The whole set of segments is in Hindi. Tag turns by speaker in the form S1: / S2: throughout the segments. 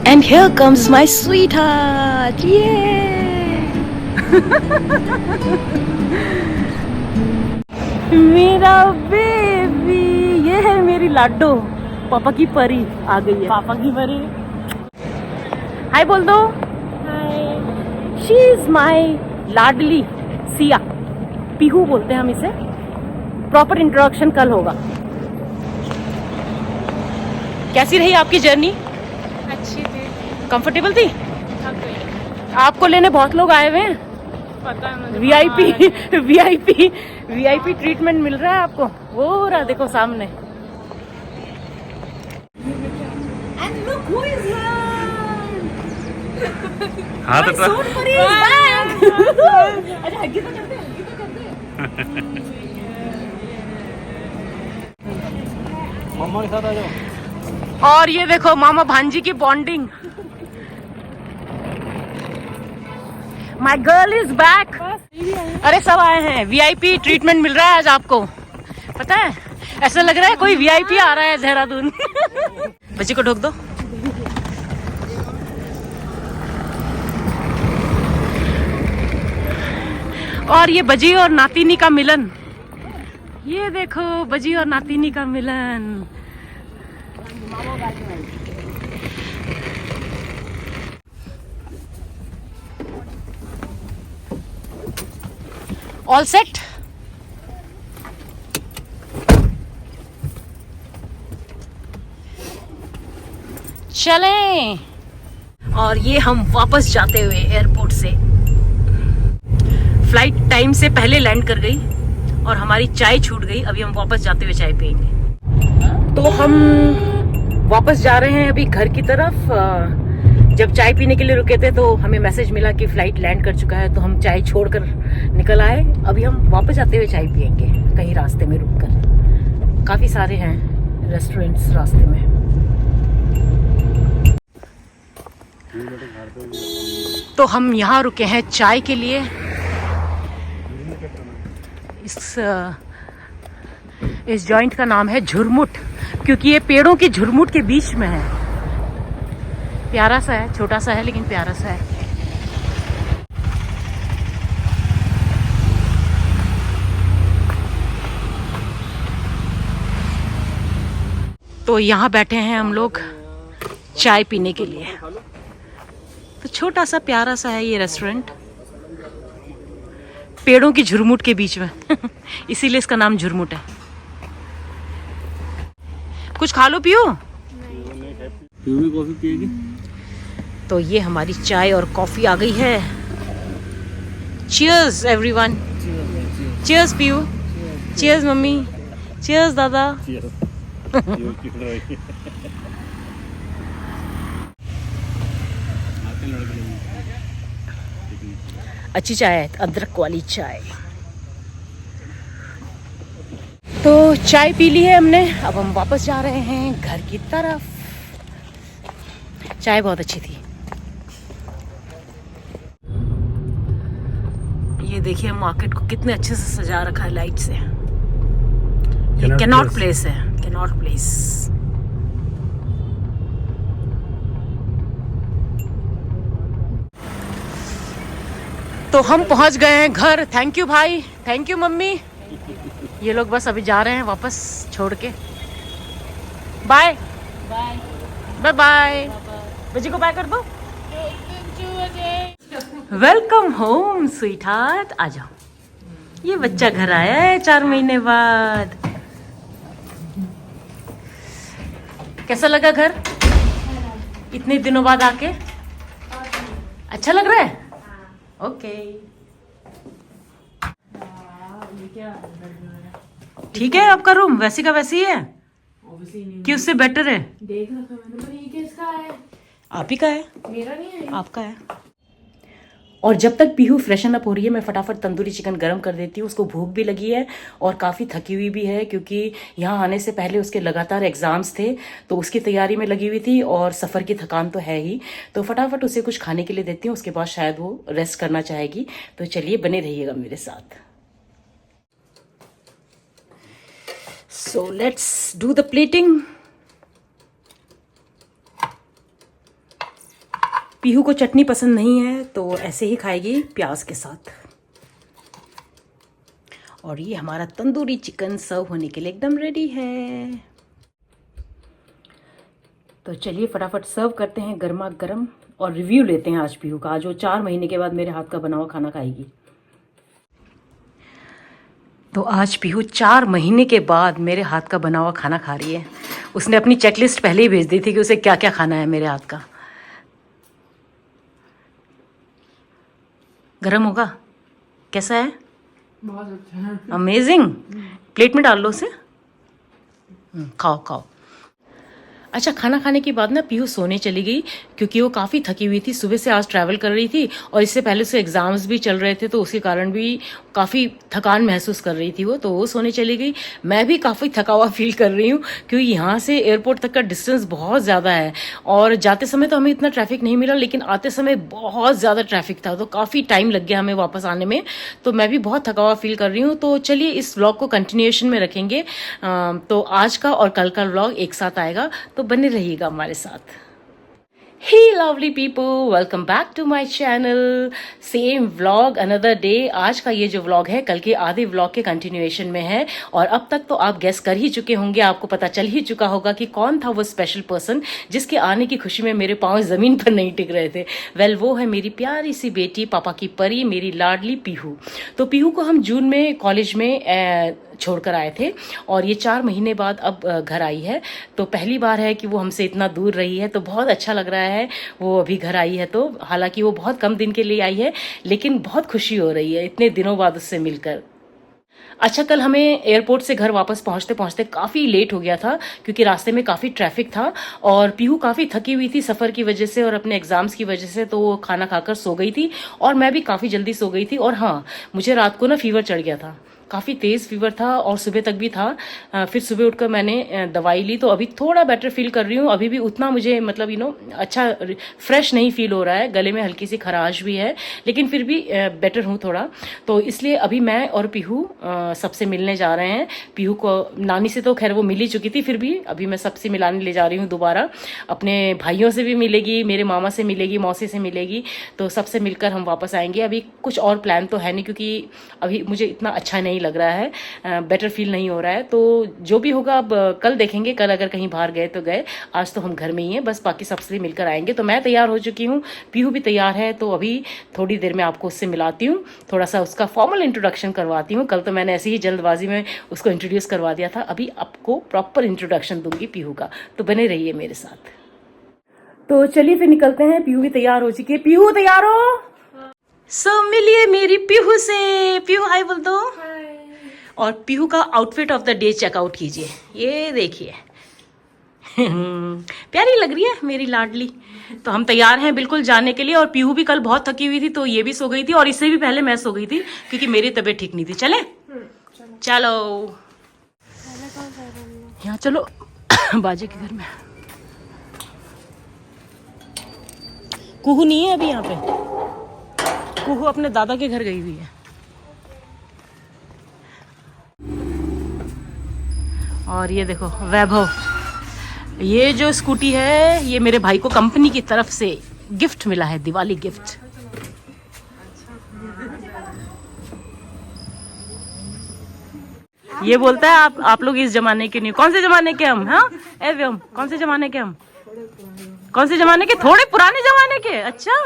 S1: And here comes my sweetheart. Yay! मेरा बेबी, ये है मेरी लाडो, पापा की परी आ गई है। पापा की परी, हाय बोल दो। हाय। शी इज माई लाडली सिया, पीहू बोलते हैं हम इसे। प्रॉपर इंट्रोडक्शन कल होगा। कैसी रही आपकी जर्नी?
S2: अच्छी थी।
S1: कंफर्टेबल थी?
S2: थक गई।
S1: आपको लेने बहुत लोग आए हुए हैं।
S2: पता है मुझे।
S1: वीआईपी ट्रीटमेंट मिल रहा है आपको। वो रहा देखो सामने। And look who is here.
S3: हाँ तो
S1: My soul puri is back. अच्छा हग्गी तो करते
S3: मम्मा के साथ आ जाओ।
S1: और ये देखो मामा भांजी की bonding. My girl is back. अरे सब आए हैं, वीआईपी ट्रीटमेंट मिल रहा है आज आपको, पता है? ऐसा लग रहा है कोई वीआईपी आ रहा है देहरादून। बच्ची को ढोक दो। और ये बजी और नातिनी का मिलन, ये देखो बजी और नातिनी का मिलन। All set. चलें। और ये हम वापस जाते हुए एयरपोर्ट से, फ्लाइट टाइम से पहले लैंड कर गई और हमारी चाय छूट गई। अभी हम वापस जाते हुए चाय पियेंगे। तो हम वापस जा रहे हैं अभी घर की तरफ। जब चाय पीने के लिए रुके थे तो हमें मैसेज मिला कि फ्लाइट लैंड कर चुका है, तो हम चाय छोड़कर निकल आए। अभी हम वापस जाते हुए चाय पियेंगे कहीं रास्ते में रुककर। काफी सारे हैं रेस्टोरेंट्स रास्ते में। तो हम यहाँ रुके हैं चाय के लिए। इस जॉइंट का नाम है झुरमुट, क्योंकि ये पेड़ों की झुरमुट के बीच में है। प्यारा सा है, छोटा सा है लेकिन प्यारा सा है। तो यहाँ बैठे हैं हम लोग चाय पीने के लिए। तो छोटा सा प्यारा सा है ये रेस्टोरेंट, पेड़ों की झुरमुट के बीच में। इसीलिए इसका नाम झुरमुट है। कुछ खा लो पियो।
S3: कॉफी पिएगी?
S1: तो ये हमारी चाय और कॉफी आ गई है। Cheers everyone. Cheers Piu. Cheers मम्मी। चीयर्स दादा। अच्छी चाय है, अदरक वाली चाय। तो चाय पी ली है हमने, अब हम वापस जा रहे हैं घर की तरफ। चाय बहुत अच्छी थी। ये देखिए मार्केट को कितने अच्छे से सजा रखा है लाइट से। ये कैनॉट प्लेस है, कैनॉट प्लेस। तो हम पहुंच गए हैं घर। थैंक यू भाई, थैंक यू मम्मी। ये लोग बस अभी जा रहे हैं वापस छोड़ के। Bye bye bye bye. बच्ची को बाय कर दो। वेलकम होम स्वीट हार्ट, आ जाओ। ये बच्चा घर आया है 4 महीने बाद। कैसा लगा घर इतने दिनों बाद आके? अच्छा लग रहा है? ओके ठीक है। आपका रूम वैसे का वैसे ही है कि उससे बेटर है?
S2: देख रखा मैंने, पर ये किसका है?
S1: आप ही का है।
S2: मेरा नहीं है,
S1: आपका है। और जब तक पीहू फ्रेशन अप हो रही है, मैं फटाफट तंदूरी चिकन गरम कर देती हूँ। उसको भूख भी लगी है और काफ़ी थकी हुई भी है, क्योंकि यहाँ आने से पहले उसके लगातार एग्ज़ाम्स थे, तो उसकी तैयारी में लगी हुई थी और सफ़र की थकान तो है ही। तो फटाफट उसे कुछ खाने के लिए देती हूँ, उसके बाद शायद वो रेस्ट करना चाहेगी। तो चलिए बने रहिएगा मेरे साथ। So let's do the plating. Pihu को चटनी पसंद नहीं है तो ऐसे ही खाएगी प्याज के साथ। और ये हमारा तंदूरी चिकन सर्व होने के लिए एकदम रेडी है। तो चलिए फटाफट सर्व करते हैं गर्मा गर्म और रिव्यू लेते हैं आज पीहू का। आज वो 4 महीने के बाद मेरे हाथ का बना हुआ खाना खाएगी। तो आज पीहू 4 महीने के बाद मेरे हाथ का बना हुआ खाना खा रही है। उसने अपनी चेकलिस्ट पहले ही भेज दी थी कि उसे क्या क्या खाना है मेरे हाथ का। गरम होगा? कैसा है?
S2: बहुत अच्छा है।
S1: अमेजिंग। प्लेट में डाल लो उसे। खाओ खाओ। अच्छा, खाना खाने के बाद ना पीहू सोने चली गई क्योंकि वो काफ़ी थकी हुई थी। सुबह से आज ट्रैवल कर रही थी और इससे पहले से एग्ज़ाम्स भी चल रहे थे तो उसके कारण भी काफ़ी थकान महसूस कर रही थी वो, तो वो सोने चली गई। मैं भी काफ़ी थका हुआ फील कर रही हूँ क्योंकि यहाँ से एयरपोर्ट तक का डिस्टेंस बहुत ज़्यादा है और जाते समय तो हमें इतना ट्रैफिक नहीं मिला, लेकिन आते समय बहुत ज़्यादा ट्रैफिक था तो काफ़ी टाइम लग गया हमें वापस आने में। तो मैं भी बहुत थका हुआ फील कर रही हूँ। तो चलिए इस व्लॉग को कंटिन्यूएशन में रखेंगे। तो आज का और कल का व्लॉग एक साथ आएगा, तो बने रहिएगा हमारे साथ। Hey lovely people, welcome back to my channel. Same vlog, another day. आज का ये जो व्लॉग है कल के आधे व्लॉग के कंटिन्यूएशन में है और अब तक तो आप गेस कर ही चुके होंगे, आपको पता चल ही चुका होगा कि कौन था वो स्पेशल पर्सन जिसके आने की खुशी में मेरे पाँव ज़मीन पर नहीं टिक रहे थे। वेल, वो है मेरी प्यारी सी बेटी, पापा की परी, मेरी लाडली पीहू। तो पीहू को हम जून में कॉलेज में छोड़कर आए थे और ये 4 महीने बाद अब घर आई है। तो पहली बार है कि वो हमसे इतना दूर रही है, तो बहुत अच्छा लग रहा है वो अभी घर आई है। तो हालांकि वो बहुत कम दिन के लिए आई है लेकिन बहुत खुशी हो रही है इतने दिनों बाद उससे मिलकर। अच्छा, कल हमें एयरपोर्ट से घर वापस पहुंचते पहुंचते काफ़ी लेट हो गया था क्योंकि रास्ते में काफ़ी ट्रैफिक था और पीहू काफ़ी थकी हुई थी सफ़र की वजह से और अपने एग्ज़ाम्स की वजह से, तो वो खाना खाकर सो गई थी और मैं भी काफ़ी जल्दी सो गई थी। और हाँ, मुझे रात को ना फीवर चढ़ गया था, काफ़ी तेज़ फीवर था और सुबह तक भी था। फिर सुबह उठकर मैंने दवाई ली तो अभी थोड़ा बेटर फील कर रही हूँ। अभी भी उतना मुझे मतलब अच्छा फ्रेश नहीं फील हो रहा है, गले में हल्की सी खराश भी है लेकिन फिर भी बेटर हूँ थोड़ा। तो इसलिए अभी मैं और पीहू सबसे मिलने जा रहे हैं। पीहू को नानी से तो खैर वो मिल ही चुकी थी, फिर भी अभी मैं सबसे मिलाने ले जा रही हूँ दोबारा। अपने भाइयों से भी मिलेगी, मेरे मामा से मिलेगी, मौसी से मिलेगी, तो सबसे मिलकर हम वापस आएंगे। अभी कुछ और प्लान तो है नहीं क्योंकि अभी मुझे इतना अच्छा नहीं लग रहा है, बेटर फील नहीं हो रहा है। तो जो भी होगा अब कल देखेंगे, कल अगर कहीं बाहर गए तो गए, आज तो हम घर में ही हैं, बस बाकी सबसे मिलकर आएंगे। तो मैं तैयार हो चुकी हूँ, पीहू भी तैयार है, तो अभी थोड़ी देर में आपको उससे मिलाती हूँ, थोड़ा सा उसका फॉर्मल इंट्रोडक्शन करवाती हूँ। कल तो मैंने ऐसे ही जल्दबाजी में उसको इंट्रोड्यूस करवा दिया था, अभी आपको प्रॉपर इंट्रोडक्शन दूंगी पीहू का, तो बने रहिए मेरे साथ। तो चलिए फिर निकलते हैं, पीहू भी तैयार हो चुकी है। पीहू तैयार हो? मिलिए मेरी पीहू से। पीहू हाय बोल दो। और पीहू का outfit of the day checkout कीजिए, ये देखिए प्यारी लग रही है मेरी लाडली। तो हम तैयार हैं बिल्कुल जाने के लिए और पीहू भी कल बहुत थकी हुई थी तो ये भी सो गई थी और इससे भी पहले मैं सो गई थी क्योंकि मेरी तबीयत ठीक नहीं थी। चले चलो यहाँ चलो बाजे के घर में। कुहू नहीं है अभी यहाँ पे, कुहू अपने दादा के घर गई हुई है। और ये देखो वैभव, ये जो स्कूटी है ये मेरे भाई को कंपनी की तरफ से गिफ्ट मिला है, दिवाली गिफ्ट। ये बोलता है आप लोग इस जमाने के नहीं। कौन से जमाने के हम? हाँ एवं कौन से जमाने के हम? कौन से जमाने के? थोड़े पुराने जमाने के। अच्छा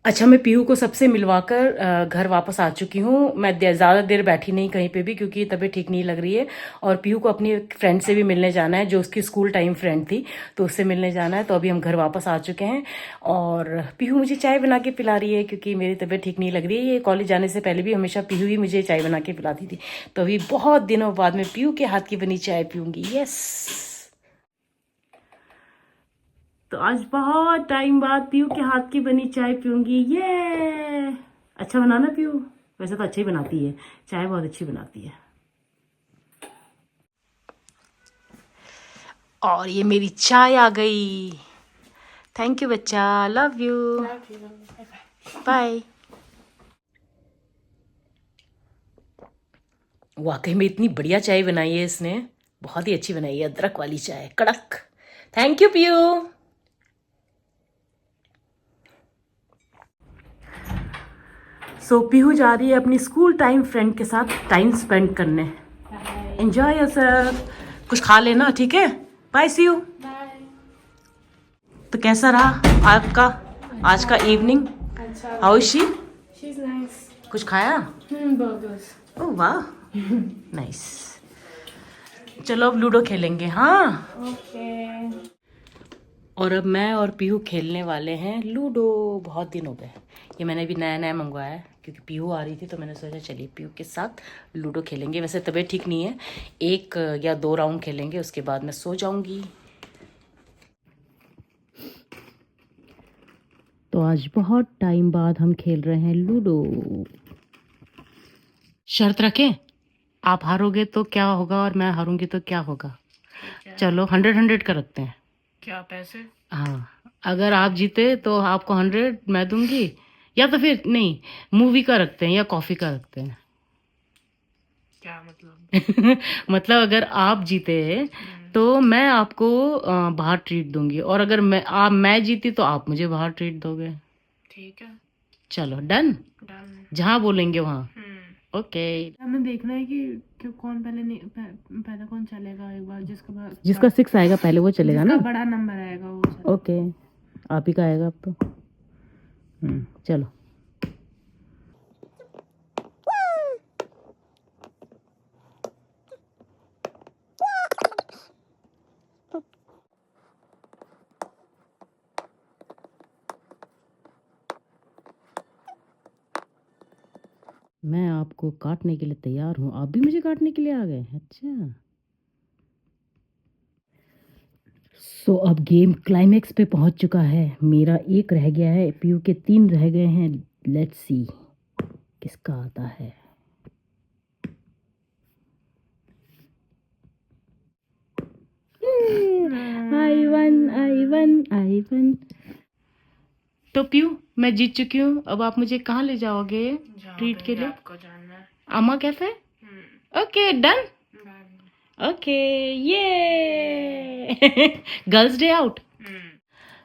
S1: अच्छा, मैं पीहू को सबसे मिलवाकर घर वापस आ चुकी हूँ। मैं ज़्यादा देर बैठी नहीं कहीं पे भी क्योंकि तबीयत ठीक नहीं लग रही है और पीहू को अपनी फ्रेंड से भी मिलने जाना है जो उसकी स्कूल टाइम फ्रेंड थी, तो उससे मिलने जाना है। तो अभी हम घर वापस आ चुके हैं और पीहू मुझे चाय बना के पिला रही है क्योंकि मेरी तबीयत ठीक नहीं लग रही है। ये कॉलेज जाने से पहले भी हमेशा पीहू ही मुझे चाय बना के पिलाती थी, तो अभी बहुत दिनों बाद में पीहू के हाथ की बनी चाय पीऊँगी। यस, तो आज बहुत टाइम बाद पीहू के हाथ की बनी चाय पीऊंगी। ये अच्छा बनाना पीहू? वैसे तो अच्छी बनाती है चाय, बहुत अच्छी बनाती है। और ये मेरी चाय आ गई। थैंक यू बच्चा, लव यू, बाय। वाकई में इतनी बढ़िया चाय बनाई है इसने, बहुत ही अच्छी बनाई है, अदरक वाली चाय, कड़क। Thank you Piyu. So Pihu जा रही है अपनी स्कूल टाइम फ्रेंड के साथ टाइम स्पेंड करने। Enjoy yourself. कुछ खा लेना, ठीक है? Bye, see you.
S2: बाय।
S1: तो कैसा रहा आपका आज का इवनिंग?
S2: अच्छा।
S1: How is she?
S2: She is nice.
S1: कुछ खाया?
S2: बर्गर्स।
S1: ओह वाह, नाइस। चलो अब लूडो खेलेंगे। हाँ,
S2: ओके।
S1: और अब मैं और पीहू खेलने वाले हैं लूडो। बहुत दिन हो गए, ये मैंने भी नया नया मंगवाया है क्योंकि पीहू आ रही थी, तो मैंने सोचा चलिए पीहू के साथ लूडो खेलेंगे। वैसे तबीयत ठीक नहीं है, 1 या 2 राउंड खेलेंगे, उसके बाद मैं सो जाऊंगी। तो आज बहुत टाइम बाद हम खेल रहे हैं लूडो। शर्त रखें, आप हारोगे तो क्या होगा और मैं हारूंगी तो क्या होगा? चलो 100-100 का रखते हैं।
S2: क्या पैसे?
S1: हाँ, अगर आप जीते तो आपको 100 मैं दूंगी, या तो फिर नहीं, मूवी का रखते हैं या कॉफी का रखते हैं।
S2: क्या मतलब?
S1: मतलब अगर आप जीते तो मैं आपको बाहर ट्रीट दूंगी, और अगर मैं जीती तो आप मुझे बाहर ट्रीट दोगे।
S2: ठीक है।
S1: चलो डन,
S2: डन।
S1: जहाँ बोलेंगे वहाँ। ओके।
S2: हमें देखना है कि कौन पहले नहीं पहले कौन चलेगा। एक बार
S1: जिसका 6 आएगा पहले वो चलेगा ना।
S2: बड़ा नंबर आएगा वो चलेगा।
S1: ओके, आप ही का आएगा अब तो। चलो। मैं आपको काटने के लिए तैयार हूँ, आप भी मुझे काटने के लिए आ गए? अच्छा। सो अब गेम क्लाइमेक्स पे पहुंच चुका है। मेरा 1 रह गया है, पीयू के 3 रह गए हैं। लेट्स सी किसका आता है। I one. तो पीयू, मैं जीत चुकी हूँ, अब आप मुझे कहाँ ले जाओगे ट्रीट के लिए?
S2: आपको जानना है।
S1: अम्मा कैफे? Okay done. ओके, ये girls day out.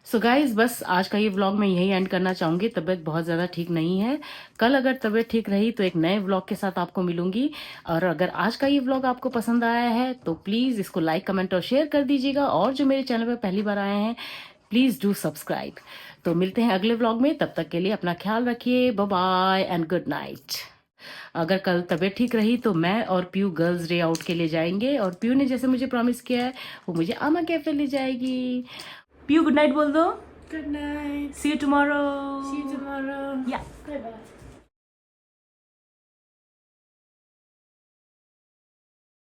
S1: So guys, बस आज का ये व्लॉग मैं यही एंड करना चाहूँगी। तबीयत बहुत ज़्यादा ठीक नहीं है, कल अगर तबीयत ठीक रही तो एक नए व्लॉग के साथ आपको मिलूंगी। और अगर आज का ये व्लॉग आपको पसंद आया है तो प्लीज़ इसको लाइक, कमेंट और शेयर कर दीजिएगा। और जो मेरे चैनल पर पहली बार आए हैं, प्लीज़ डू सब्सक्राइब। तो मिलते हैं अगले व्लॉग में, तब तक के लिए अपना ख्याल रखिए। Bye bye and good night. अगर कल तबीयत ठीक रही तो मैं और पीयू गर्ल्स डे आउट के लिए जाएंगे, और पीयू ने जैसे मुझे प्रॉमिस किया है वो मुझे अम्मा कैफे ले जाएगी। पीयू गुड नाइट बोल दो।
S2: Good night.
S1: See you tomorrow.
S2: See you tomorrow.
S1: Yeah.
S2: Bye bye.